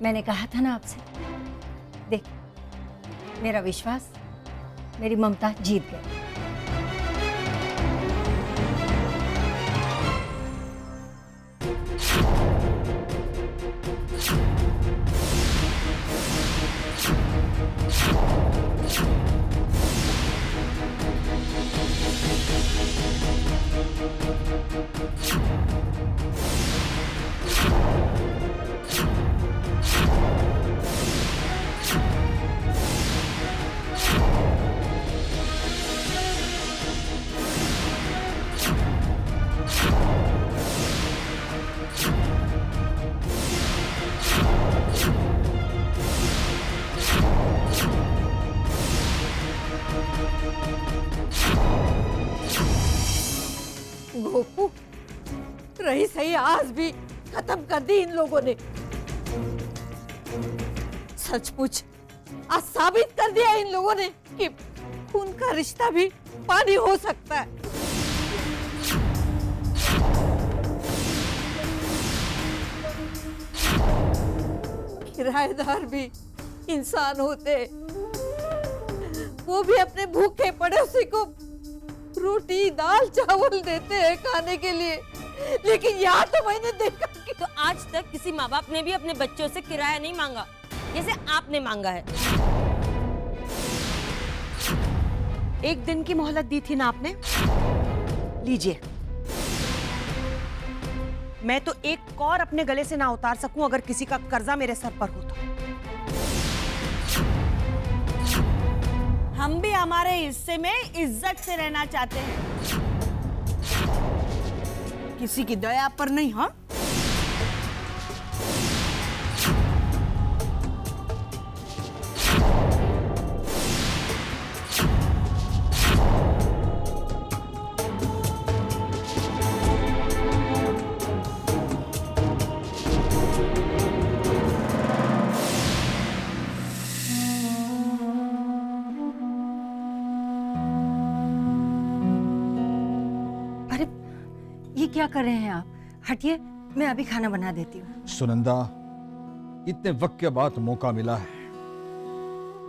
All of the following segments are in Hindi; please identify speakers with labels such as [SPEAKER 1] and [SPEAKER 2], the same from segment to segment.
[SPEAKER 1] मैंने कहा था ना आपसे, देख मेरा विश्वास, मेरी ममता जीत गई।
[SPEAKER 2] गोपू, रही सही आज भी खत्म कर दी इन लोगों ने। सचमुच आज साबित कर दिया इन लोगों ने कि खून का रिश्ता भी पानी हो सकता है। किराएदार भी इंसान होते, वो भी अपने भूखे पड़ोसी को रोटी दाल चावल देते हैं खाने के लिए, लेकिन यहाँ तो मैंने देखा कि
[SPEAKER 3] तो आज तक किसी माँ बाप ने भी अपने बच्चों से किराया नहीं मांगा जैसे आपने मांगा है।
[SPEAKER 4] एक दिन की मोहलत दी थी ना आपने, लीजिए। मैं तो एक और अपने गले से ना उतार सकूं अगर किसी का कर्जा मेरे सर पर हो तो।
[SPEAKER 3] हम भी हमारे हिस्से में इज्जत से रहना चाहते हैं, किसी की दया पर नहीं। हाँ,
[SPEAKER 1] क्या कर रहे हैं आप? हटिए, मैं अभी खाना बना देती हूँ।
[SPEAKER 5] सुनंदा, इतने वक्त के बाद मौका मिला है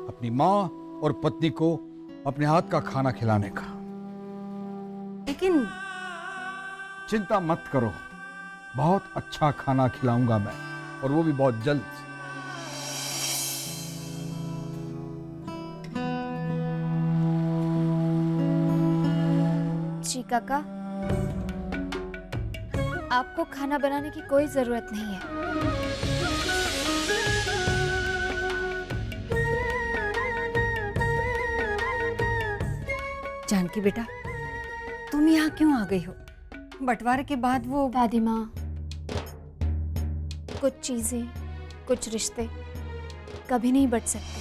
[SPEAKER 5] अपनी माँ और पत्नी को अपने हाथ का खाना खिलाने का।
[SPEAKER 1] लेकिन
[SPEAKER 5] चिंता मत करो, बहुत अच्छा खाना खिलाऊंगा मैं, और वो भी बहुत जल्द।
[SPEAKER 6] जी काका, आपको खाना बनाने की कोई जरूरत नहीं है।
[SPEAKER 1] जानकी बेटा, तुम यहाँ क्यों आ गई हो? बंटवारे के बाद वो
[SPEAKER 6] दादी माँ, कुछ चीजें, कुछ रिश्ते कभी नहीं बट सकते,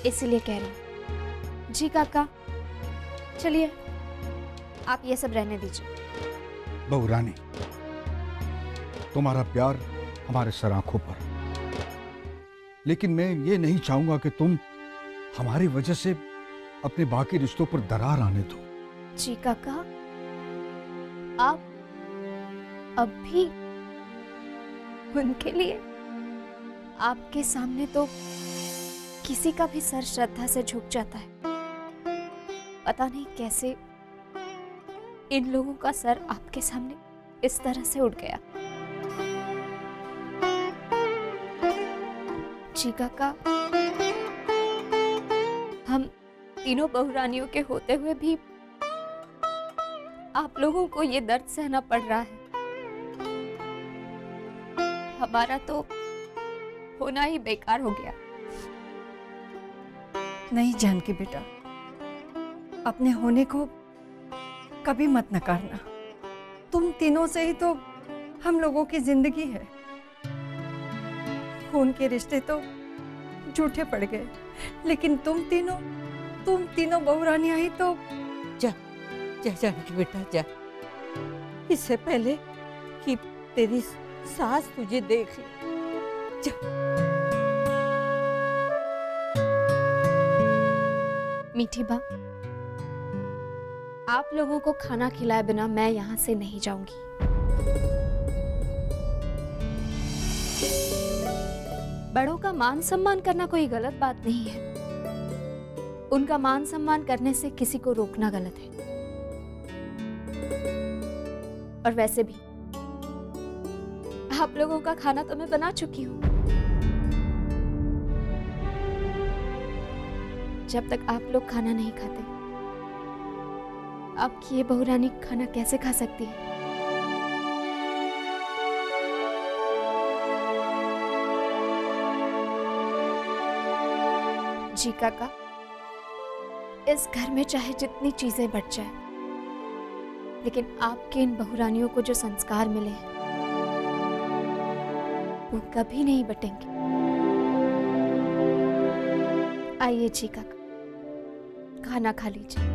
[SPEAKER 6] इसलिए कह रही हूँ। जी काका, चलिए आप ये सब रहने दीजिए।
[SPEAKER 5] बहू रानी, तुम्हारा प्यार हमारे सर आंखों पर, लेकिन मैं ये नहीं चाहूंगा कि तुम हमारी वजह से अपने बाकी रिश्तों पर दरार आने दो।
[SPEAKER 6] जी काका, आप अब भी उनके लिए, आपके सामने तो किसी का भी सर श्रद्धा से झुक जाता है। पता नहीं कैसे इन लोगों का सर आपके सामने इस तरह से उठ गया। जी काका, हम तीनों बहुरानियों के होते हुए भी आप लोगों को ये दर्द सहना पड़ रहा है। हमारा तो होना ही बेकार हो गया।
[SPEAKER 1] नहीं जानकी बेटा, अपने होने को कभी मत नकारना। तुम तीनों से ही तो हम लोगों की जिंदगी है। खून के रिश्ते तो झूठे पड़ गए, लेकिन तुम तीनों बहुरानियां ही तो।
[SPEAKER 2] जा जा जानकी बेटा, जा, इससे पहले कि तेरी सास तुझे देख ले। जा।
[SPEAKER 6] मीठी बा, आप लोगों को खाना खिलाए बिना मैं यहाँ से नहीं जाऊंगी। बड़ों का मान सम्मान करना कोई गलत बात नहीं है। उनका मान सम्मान करने से किसी को रोकना गलत है। और वैसे भी आप लोगों का खाना तो मैं बना चुकी हूँ। जब तक आप लोग खाना नहीं खाते, आपकी ये बहुरानी खाना कैसे खा सकती है? जी काका, इस घर में चाहे जितनी चीजें बच जाए, लेकिन आपके इन बहुरानियों को जो संस्कार मिले हैं वो कभी नहीं बटेंगे। आइए जी काका, खाना खा लीजिए।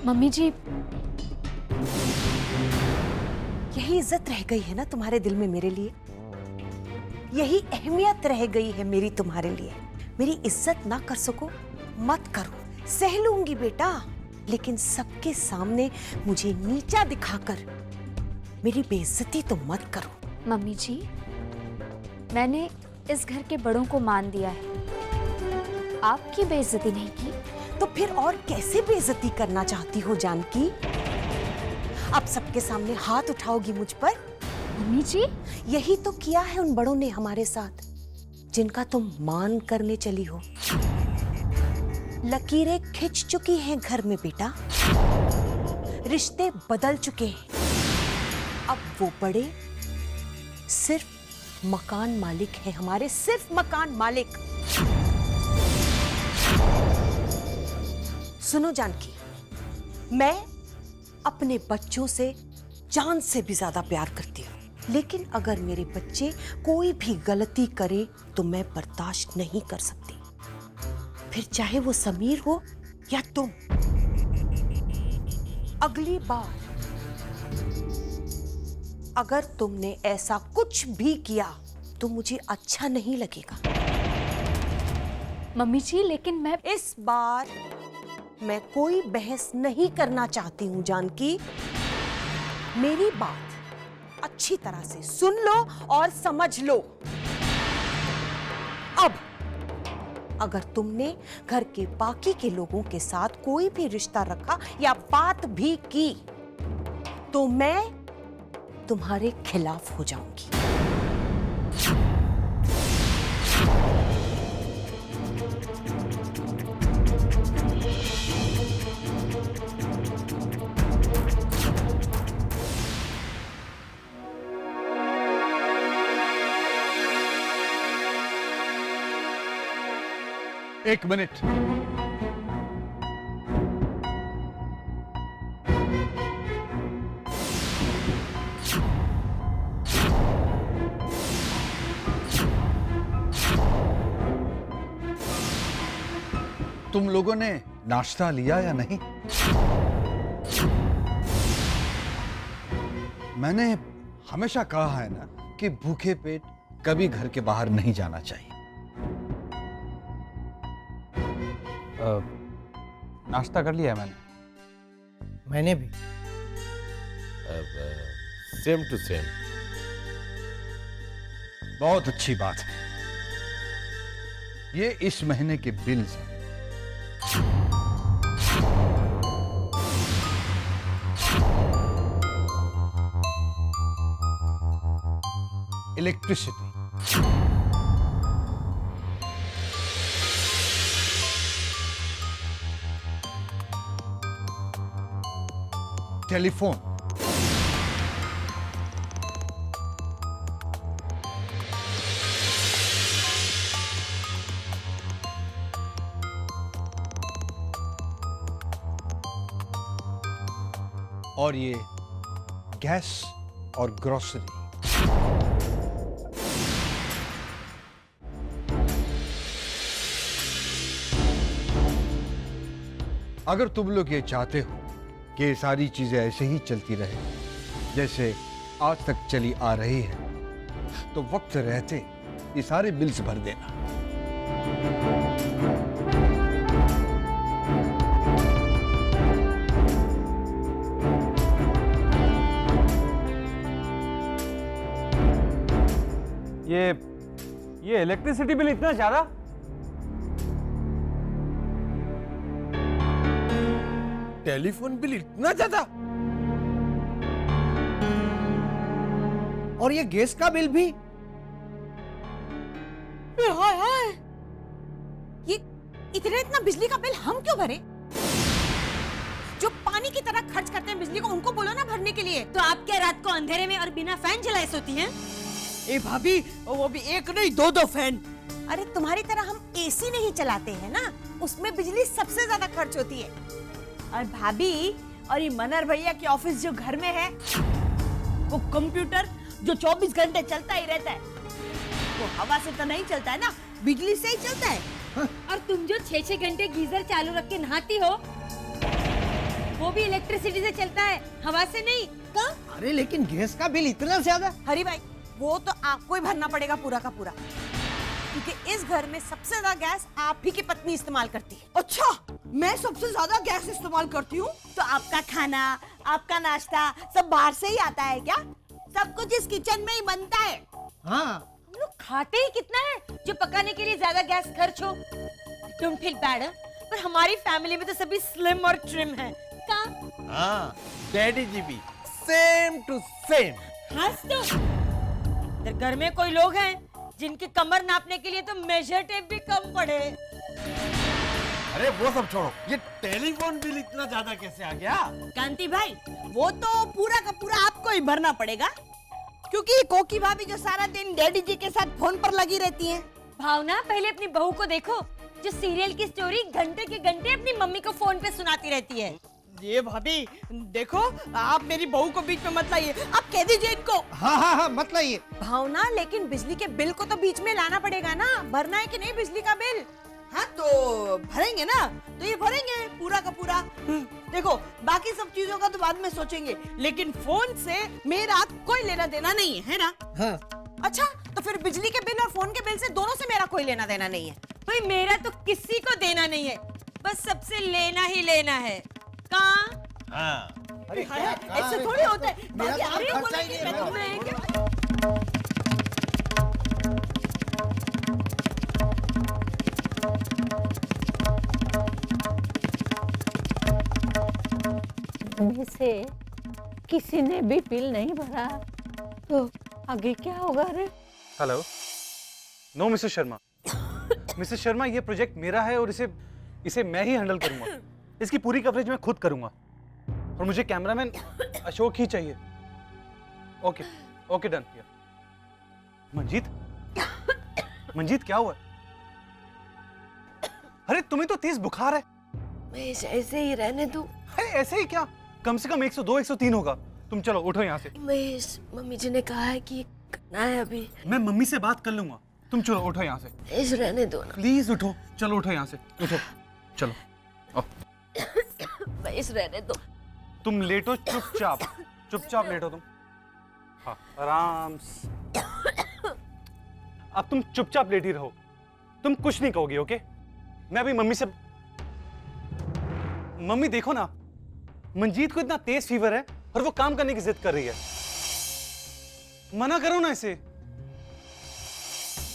[SPEAKER 6] मम्मी जी,
[SPEAKER 4] यही इज्जत रह गई है ना तुम्हारे दिल में मेरे लिए? यही अहमियत रह गई है मेरी तुम्हारे लिए? मेरी इज्जत ना कर सको मत करो, सह लूंगी बेटा, लेकिन सबके सामने मुझे नीचा दिखाकर मेरी बेइज्जती तो मत करो।
[SPEAKER 6] मम्मी जी, मैंने इस घर के बड़ों को मान दिया है, आपकी बेइज्जती नहीं की।
[SPEAKER 4] तो फिर और कैसे बेइज्जती करना चाहती हो जानकी? अब सबके सामने हाथ उठाओगी मुझ पर?
[SPEAKER 6] मम्मी जी,
[SPEAKER 4] यही तो किया है उन बड़ों ने हमारे साथ, जिनका तुम मान करने चली हो। लकीरें खिंच चुकी हैं घर में बेटा, रिश्ते बदल चुके हैं। अब वो बड़े सिर्फ मकान मालिक हैं हमारे, सिर्फ मकान मालिक। सुनो जानकी, मैं अपने बच्चों से जान से भी ज्यादा प्यार करती हूँ, लेकिन अगर मेरे बच्चे कोई भी गलती करे तो मैं बर्दाश्त नहीं कर सकती, फिर चाहे वो समीर हो या तुम। अगली बार अगर तुमने ऐसा कुछ भी किया तो मुझे अच्छा नहीं लगेगा।
[SPEAKER 6] मम्मी जी, लेकिन मैं
[SPEAKER 4] इस बार मैं कोई बहस नहीं करना चाहती हूँ जानकी। मेरी बात अच्छी तरह से सुन लो और समझ लो। अब अगर तुमने घर के बाकी के लोगों के साथ कोई भी रिश्ता रखा या बात भी की तो मैं तुम्हारे खिलाफ हो जाऊंगी।
[SPEAKER 5] एक मिनट। तुम लोगों ने नाश्ता लिया या नहीं? मैंने हमेशा कहा है ना कि भूखे पेट कभी घर के बाहर नहीं जाना चाहिए।
[SPEAKER 7] नाश्ता कर लिया है
[SPEAKER 8] मैंने भी।
[SPEAKER 9] Same to same.
[SPEAKER 5] बहुत अच्छी बात है। ये इस महीने के बिल्स हैं। इलेक्ट्रिसिटी। टेलीफोन। और ये गैस और ग्रोसरी। अगर तुम लोग ये चाहते हो कि ये सारी चीजें ऐसे ही चलती रहे जैसे आज तक चली आ रही है, तो वक्त रहते ये सारे बिल्स भर देना।
[SPEAKER 7] ये इलेक्ट्रिसिटी बिल इतना ज्यादा?
[SPEAKER 8] टेलीफोन बिल इतना ज्यादा? और ये गैस का बिल भी?
[SPEAKER 4] हाय हाय, ये इतना बिजली का बिल हम क्यों भरे? जो पानी की तरह खर्च करते हैं बिजली को, उनको बोलो ना भरने के लिए।
[SPEAKER 3] तो आप क्या रात को अंधेरे में और बिना फैन चलाए सोती हैं?
[SPEAKER 2] ए भाभी, वो भी एक नहीं दो फैन।
[SPEAKER 4] अरे तुम्हारी तरह हम एसी नहीं चलाते हैं ना, उसमें बिजली सबसे ज्यादा खर्च होती है।
[SPEAKER 2] और भाभी, और ये मनर भैया की ऑफिस जो घर में है, वो कंप्यूटर जो 24 घंटे चलता ही रहता है, वो हवा से तो नहीं चलता है ना, बिजली से ही चलता है।
[SPEAKER 3] और तुम जो 6-6 घंटे गीजर चालू रख के नहाती हो, वो भी इलेक्ट्रिसिटी से चलता है, हवा से नहीं।
[SPEAKER 4] कहाँ?
[SPEAKER 8] अरे लेकिन गैस का बिल इतना ज्यादा?
[SPEAKER 4] हरी भाई, वो तो आपको ही भरना पड़ेगा पूरा का पूरा, क्योंकि इस घर में सबसे ज्यादा गैस आप ही की पत्नी इस्तेमाल करती है।
[SPEAKER 2] अच्छा, मैं सबसे ज्यादा गैस इस्तेमाल करती हूँ? तो आपका खाना, आपका नाश्ता सब बाहर से ही आता है क्या? सब कुछ इस किचन में ही बनता है।
[SPEAKER 8] हाँ।
[SPEAKER 3] हम लोग खाते ही कितना है जो पकाने के लिए ज्यादा गैस खर्च हो। डोंट फील बैड, पर हमारी फैमिली में तो सभी स्लिम और ट्रिम हैं। कहाँ?
[SPEAKER 8] हाँ, डैडी जी भी सेम टू सेम।
[SPEAKER 3] हंस दो। इधर घर में कोई लोग हैं जिनकी कमर नापने के लिए तो मेजर टेप भी कम पड़े।
[SPEAKER 8] अरे वो सब छोड़ो, ये टेलीफोन बिल इतना ज्यादा कैसे आ गया?
[SPEAKER 2] कांति भाई, वो तो पूरा का पूरा आपको ही भरना पड़ेगा, क्योंकि कोकी भाभी जो सारा दिन डैडी जी के साथ फोन पर लगी रहती हैं।
[SPEAKER 3] भावना, पहले अपनी बहू को देखो जो सीरियल की स्टोरी घंटे के घंटे अपनी मम्मी को फोन पे सुनाती रहती है।
[SPEAKER 2] ये भाभी देखो, आप मेरी बहू को बीच में मत लाइए, आप कह दीजिए इनको।
[SPEAKER 8] हाँ, मत लाइए।
[SPEAKER 4] भावना, लेकिन बिजली के बिल को तो बीच में लाना पड़ेगा ना, भरना है कि नहीं बिजली का बिल?
[SPEAKER 2] हाँ तो भरेंगे ना, तो ये भरेंगे पूरा का पूरा। देखो, बाकी सब चीजों का तो बाद में सोचेंगे, लेकिन फोन से मेरा कोई लेना देना नहीं है ना?
[SPEAKER 8] हाँ।
[SPEAKER 4] अच्छा, तो फिर बिजली के बिल और फोन के बिल से दोनों से मेरा कोई लेना देना नहीं है?
[SPEAKER 3] भाई मेरा तो किसी को देना नहीं है, बस सबसे लेना ही लेना है। कहाँ?
[SPEAKER 8] हाँ।
[SPEAKER 2] अरे ऐसे थोड़ी होता है।
[SPEAKER 8] मेरा
[SPEAKER 2] बाकी
[SPEAKER 8] तो
[SPEAKER 2] आप ही
[SPEAKER 8] खर्चा
[SPEAKER 2] बोलेंगे,
[SPEAKER 8] ही नहीं
[SPEAKER 2] मैं
[SPEAKER 8] है।
[SPEAKER 2] तो मैं
[SPEAKER 9] में से किसी ने भी बिल नहीं भरा तो आगे क्या होगा रे?
[SPEAKER 7] Hello. No Mrs Sharma. Mrs Sharma, ये प्रोजेक्ट मेरा है और इसे मैं ही हैंडल करूंगा। इसकी पूरी कवरेज मैं खुद करूंगा और मुझे कैमरामैन अशोक ही चाहिए। Okay okay, done. मंजीत क्या हुआ? अरे तुम्हें तो तेज बुखार है।
[SPEAKER 9] मैं ऐसे ही रहने दूं?
[SPEAKER 7] अरे ऐसे ही क्या, कम से कम 102 103 होगा। तुम चलो उठो यहाँ से।
[SPEAKER 9] मम्मी जी ने कहा है कि करना है अभी।
[SPEAKER 7] मैं मम्मी से बात कर लूंगा, तुम चलो उठो यहाँ से।
[SPEAKER 9] ऐसे रहने दो ना।
[SPEAKER 7] प्लीज उठो, चलो उठो यहाँ से, उठो चलो।
[SPEAKER 9] ऐसे रहने दो।
[SPEAKER 7] तुम लेटो चुपचाप लेटो तुम। हाँ, आराम से। अब तुम चुपचाप लेटी रहो, तुम कुछ नहीं कहोगे, ओके? मैं अभी मम्मी देखो ना, मंजीत को इतना तेज फीवर है और वो काम करने की जिद कर रही है। मना करो ना इसे।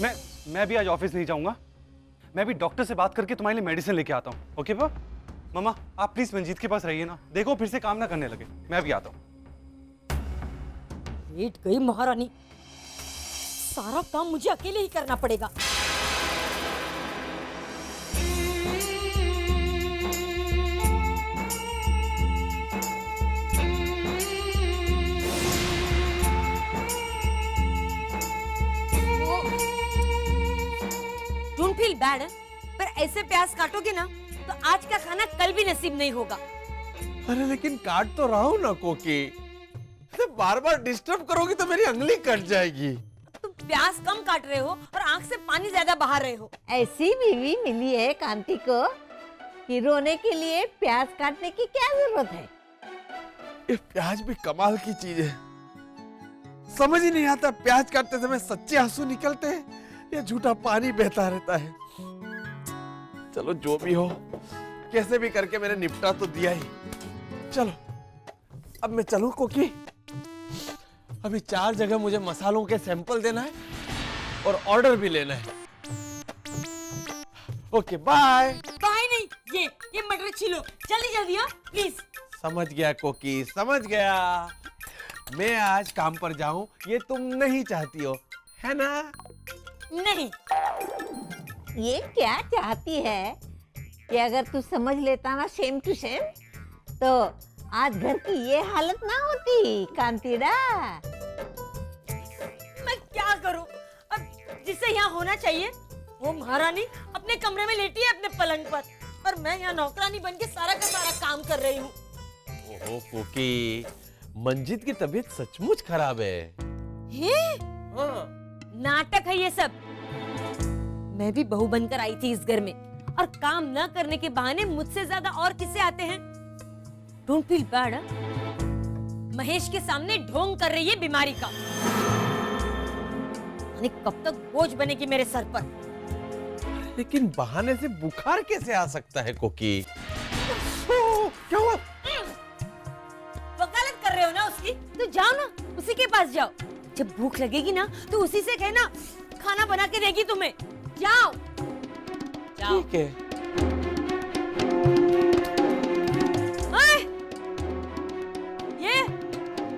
[SPEAKER 7] मैं भी आज ऑफिस नहीं जाऊंगा, मैं भी डॉक्टर से बात करके तुम्हारे लिए मेडिसिन लेके आता हूँ, ओके पापा? मम्मा आप प्लीज मंजीत के पास रहिए ना, देखो फिर से काम ना करने लगे। मैं भी आता हूँ।
[SPEAKER 3] लेट गई महारानी, सारा काम मुझे अकेले ही करना पड़ेगा। डोंट फील बैड, पर ऐसे प्याज काटोगे ना तो आज का खाना कल भी नसीब नहीं होगा।
[SPEAKER 8] अरे लेकिन काट तो रहा हूं ना कोकी। बार बार डिस्टर्ब करोगी तो मेरी उंगली कट जाएगी।
[SPEAKER 3] तुम प्याज कम काट रहे हो और आंख से पानी ज्यादा बहा रहे हो।
[SPEAKER 9] ऐसी बीवी मिली है कांति को कि रोने के लिए प्याज काटने की क्या जरूरत है।
[SPEAKER 8] ये प्याज भी कमाल की चीज है। समझ ही नहीं आता प्याज काटते समय सच्चे आंसू निकलते हैं या झूठा पानी बहता रहता है। चलो जो भी हो, कैसे भी करके मैंने निपटा तो दिया ही। चलो अब मैं चलूं कोकी। अभी 4 जगह मुझे मसालों के सैंपल देना है और ऑर्डर भी लेना है। Okay bye.
[SPEAKER 3] बाय नहीं, ये मटर छीलो जल्दी जल्दी, हाँ प्लीज।
[SPEAKER 8] समझ गया कोकी, समझ गया। मैं आज काम पर जाऊं ये तुम नहीं चाहती हो, है ना?
[SPEAKER 3] नहीं।
[SPEAKER 9] ये क्या चाहती है कि अगर तू समझ लेता ना सेम टू सेम तो आज घर की ये हालत ना होती कांतिड़ा।
[SPEAKER 3] मैं क्या करूं? अब जिसे यहाँ होना चाहिए वो महारानी अपने कमरे में लेटी है अपने पलंग पर, और मैं यहाँ नौकरानी बन के सारा का सारा काम कर रही हूँ।
[SPEAKER 8] ओहो कोकी, मंजीत की तबीयत सचमुच खराब है। हाँ।
[SPEAKER 3] नाटक है ये सब। मैं भी बहू बनकर आई थी इस घर में, और काम न करने के बहाने मुझसे ज्यादा और किससे आते हैं? Don't feel bad. महेश के सामने ढोंग कर रही है बीमारी का। कब तक बोझ बनेगी मेरे सर पर?
[SPEAKER 8] लेकिन बहाने से बुखार कैसे आ सकता है कोकी? क्या हुआ?
[SPEAKER 3] वकालत कर रहे हो ना उसकी? तो जाओ ना, उसी के पास जाओ। जब भूख लगेगी ना तो उसी से कहना खाना बना के देगी तुम्हें। जाओ जाओ।
[SPEAKER 8] ठीक है।
[SPEAKER 3] ये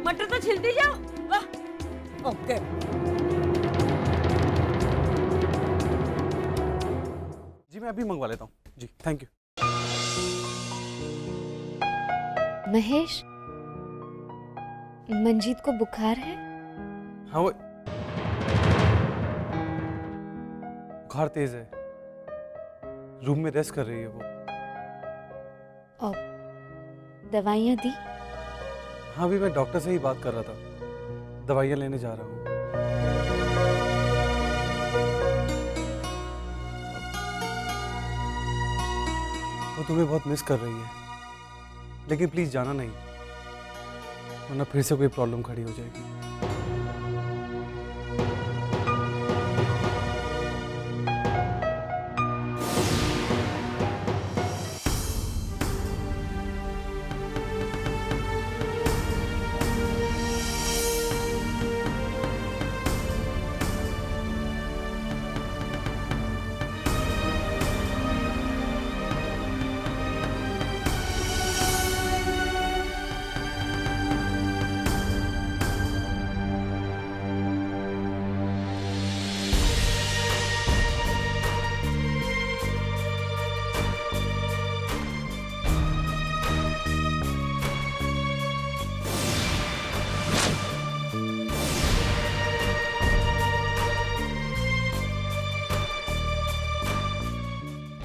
[SPEAKER 3] मटर तो छिलती जाओ। वाह, ओके।
[SPEAKER 7] जी मैं अभी मंगवा लेता हूँ जी, थैंक यू।
[SPEAKER 6] महेश, मंजीत को बुखार है?
[SPEAKER 7] हाँ वो बुखार तेज है, रूम में रेस्ट कर रही है वो।
[SPEAKER 6] और दवाइयाँ दी?
[SPEAKER 7] हाँ अभी मैं डॉक्टर से ही बात कर रहा था, दवाइयाँ लेने जा रहा हूँ। वो तुम्हें बहुत मिस कर रही है, लेकिन प्लीज जाना नहीं, वरना फिर से कोई प्रॉब्लम खड़ी हो जाएगी।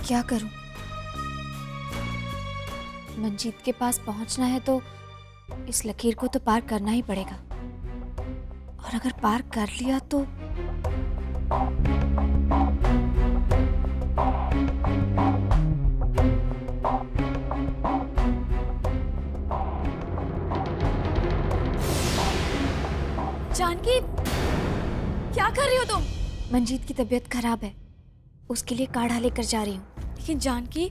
[SPEAKER 6] क्या करूं? मंजीत के पास पहुंचना है तो इस लकीर को तो पार करना ही पड़ेगा, और अगर पार कर लिया तो जानकी, क्या कर रही हो तुम? मंजीत की तबीयत खराब है, उसके लिए काढ़ा लेकर जा रही हूँ।
[SPEAKER 10] लेकिन जानकी,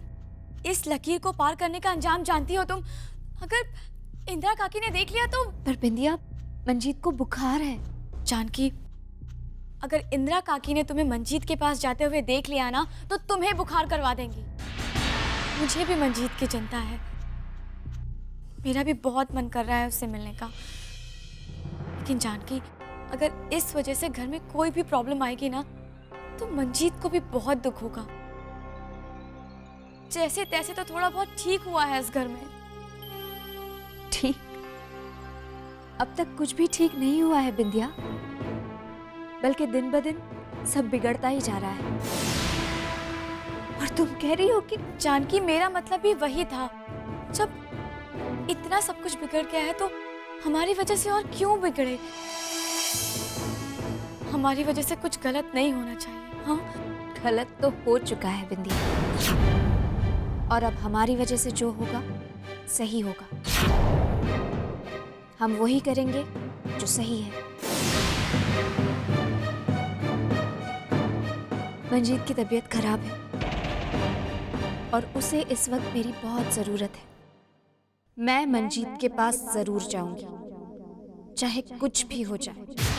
[SPEAKER 10] इस लकीर को पार करने का अंजाम जानती हो तुम? अगर इंदिरा काकी ने देख लिया तो?
[SPEAKER 6] पर बिंदिया, मंजीत को बुखार है।
[SPEAKER 10] जानकी, अगर इंदिरा काकी ने तुम्हें मंजीत के पास जाते हुए देख लिया ना तो तुम्हें बुखार करवा देंगी। मुझे भी मंजीत की चिंता है, मेरा भी बहुत मन कर रहा है उससे मिलने का। लेकिन जानकी, अगर इस वजह से घर में कोई भी प्रॉब्लम आएगी ना, तो मंजीत को भी बहुत दुख होगा। जैसे तैसे तो थोड़ा बहुत ठीक हुआ है इस घर में।
[SPEAKER 6] ठीक? अब तक कुछ भी ठीक नहीं हुआ है बिंदिया, बल्कि दिन ब दिन सब बिगड़ता ही जा रहा है। और तुम कह रही हो कि
[SPEAKER 10] जानकी, मेरा मतलब भी वही था। जब इतना सब कुछ बिगड़ गया है तो हमारी वजह से और क्यों बिगड़े? हमारी वजह से कुछ गलत नहीं होना चाहिए। हाँ,
[SPEAKER 6] गलत तो हो चुका है बिंदिया, और अब हमारी वजह से जो होगा सही होगा। हम वही करेंगे जो सही है। मंजीत की तबीयत खराब है और उसे इस वक्त मेरी बहुत जरूरत है। मैं मंजीत के पास जरूर जाऊंगी, चाहे कुछ भी हो जाए।